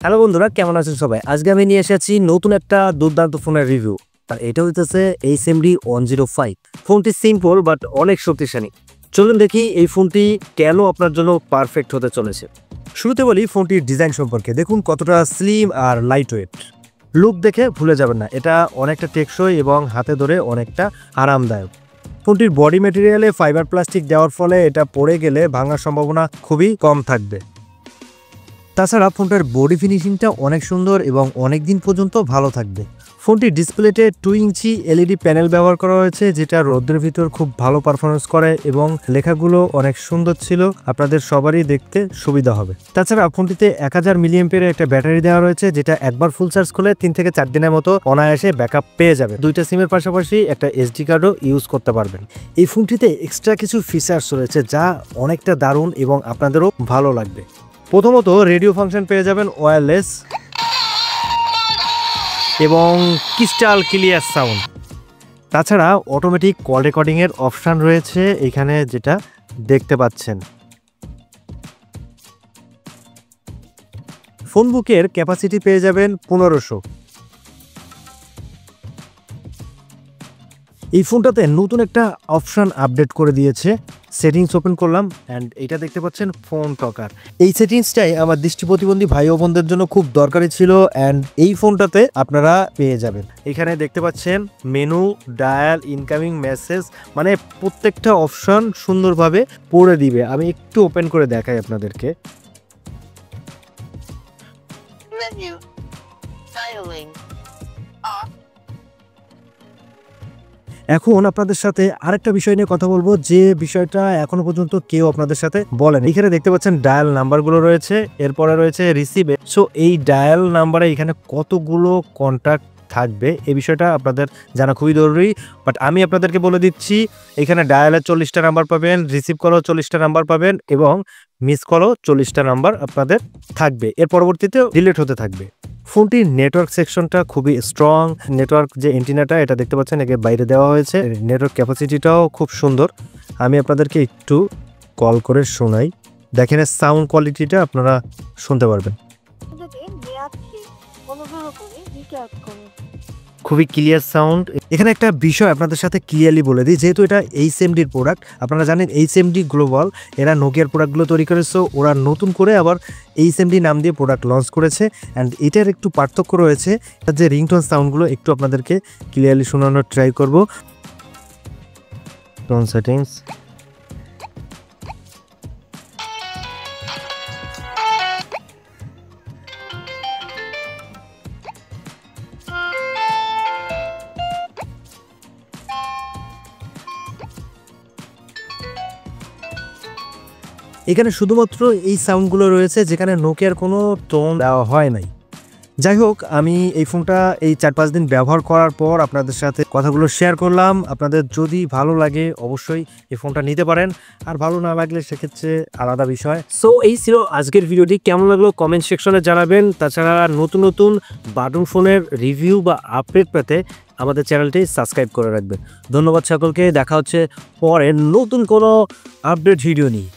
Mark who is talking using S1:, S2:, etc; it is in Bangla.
S1: হ্যালো বন্ধুরা, কেমন আছেন সবাই? আজকে আমি নিয়ে এসেছি নতুন একটা দুর্দান্ত ফোনের রিভিউ। আর এটা হইতেছে HMD 105। ফোনটি সিম্পল বাট অনেক শক্তিশালী। চলুন দেখি এই ফোনটি কেন আপনার জন্য পারফেক্ট হতে চলেছে। শুরুতে বলি ফোনটির ডিজাইন সম্পর্কে। দেখুন কতটা স্লিম আর লাইট ওয়েট। লুক দেখে ভুলে যাবেন না, এটা অনেকটা টেকসই এবং হাতে ধরে অনেকটা আরামদায়ক। ফোনটির বডি ম্যাটেরিয়ালে ফাইবার প্লাস্টিক দেওয়ার ফলে এটা পড়ে গেলে ভাঙার সম্ভাবনা খুবই কম থাকবে। তাছাড়া ফোনটার বডি ফিনিশিংটা অনেক সুন্দর এবং অনেক দিন পর্যন্ত ভালো থাকবে। ফোনটির ডিসপ্লেতে 2 ইঞ্চি LED প্যানেল ব্যবহার করা হয়েছে, যেটা রোদ্রের ভিতর খুব ভালো পারফরমেন্স করে এবং লেখাগুলো অনেক সুন্দর ছিল, আপনাদের সবারই দেখতে সুবিধা হবে। তাছাড়া ফোনটিতে 1000 মিলিঅ্যাম্পিয়ারের একটা ব্যাটারি দেওয়া রয়েছে, যেটা একবার ফুল চার্জ করলে 3 থেকে 4 দিনের মতো অনায়াসে ব্যাকআপ পেয়ে যাবে। দুইটা সিমের পাশাপাশি একটা SD কার্ডও ইউজ করতে পারবেন। এই ফোনটিতে এক্সট্রা কিছু ফিচার্স রয়েছে যা অনেকটা দারুণ এবং আপনাদেরও ভালো লাগবে। প্রথমত রেডিও ফাংশন পেয়ে যাবেন ওয়্যারলেস এবং ক্রিস্টাল ক্লিয়ার সাউন্ড। তাছাড়া অটোমেটিক কল রেকর্ডিংয়ের অপশান রয়েছে এখানে, যেটা দেখতে পাচ্ছেন। ফোন বুকের ক্যাপাসিটি পেয়ে যাবেন 1500। এই ফোনটাতে নতুন একটা অপশান আপডেট করে দিয়েছে। সেটিংস ওপেন করলাম অ্যান্ড এটা দেখতে পাচ্ছেন ফোন টকার। এই সেটিংসটাই আমার দৃষ্টি প্রতিবন্ধী ভাই ও বোনদের জন্য খুব দরকারি ছিল অ্যান্ড এই ফোনটাতে আপনারা পেয়ে যাবেন। এখানে দেখতে পাচ্ছেন মেনু, ডায়াল, ইনকামিং মেসেজ, মানে প্রত্যেকটা অপশান সুন্দরভাবে পড়ে দিবে। আমি একটু ওপেন করে দেখাই আপনাদেরকে।
S2: Menu. Dialing. Off.
S1: এখন আপনাদের সাথে আরেকটা বিষয় নিয়ে কথা বলবো, যে বিষয়টা এখনো পর্যন্ত কেউ আপনাদের সাথে বলেন। এখানে দেখতে পাচ্ছেন ডায়াল নাম্বারগুলো রয়েছে, এরপরে রয়েছে রিসিভে। সো এই ডায়াল নাম্বারে এখানে কতগুলো কন্ট্যাক্ট থাকবে এই বিষয়টা আপনাদের জানা খুবই জরুরি। বাট আমি আপনাদেরকে বলে দিচ্ছি, এখানে ডায়ালের 40টা নাম্বার পাবেন, রিসিভ কলও 40টা নাম্বার পাবেন এবং মিস কলও 40টা নাম্বার আপনাদের থাকবে। এর পরবর্তীতে ডিলিট হতে থাকবে। ফোনটির নেটওয়ার্ক সেকশনটা খুবই স্ট্রং। নেটওয়ার্ক যে এন্টিনাটা এটা দেখতে পাচ্ছেন একে বাইরে দেওয়া হয়েছে। নেটওয়ার্ক ক্যাপাসিটিটাও খুব সুন্দর। আমি আপনাদেরকে একটু কল করে শোনাই, দেখেন সাউন্ড কোয়ালিটিটা আপনারা শুনতে পারবেন। খুবই ক্লিয়ার সাউন্ড। এখানে একটা বিষয় আপনাদের সাথে ক্লিয়ারলি বলে দিই, যেহেতু এটা HMDর প্রোডাক্ট, আপনারা জানেন HMD গ্লোবাল এরা নোকিয়ার প্রোডাক্টগুলো তৈরি করেছে, ওরা নতুন করে আবার HMD নাম দিয়ে প্রোডাক্ট লঞ্চ করেছে অ্যান্ড এটার একটু পার্থক্য রয়েছে। যে রিংটোন সাউন্ডগুলো একটু আপনাদেরকে ক্লিয়ারলি শোনানোর ট্রাই করব। টোন সেটিংস, এখানে শুধুমাত্র এই সাউন্ডগুলো রয়েছে, যেখানে নোকিয়ার কোনো টোন দেওয়া হয় নাই। যাই হোক, আমি এই ফোনটা এই 4-5 দিন ব্যবহার করার পর আপনাদের সাথে কথাগুলো শেয়ার করলাম। আপনাদের যদি ভালো লাগে অবশ্যই এই ফোনটা নিতে পারেন, আর ভালো না লাগলে সেক্ষেত্রে আলাদা বিষয়। সো এই ছিল আজকের ভিডিওটি। কেমন লাগলো কমেন্ট সেকশনে জানাবেন। তাছাড়া নতুন নতুন বাটন ফোনের রিভিউ বা আপডেট পেতে আমাদের চ্যানেলটি সাবস্ক্রাইব করে রাখবেন। ধন্যবাদ সকলকে। দেখা হচ্ছে পরে নতুন কোনো আপডেট ভিডিও নিয়ে।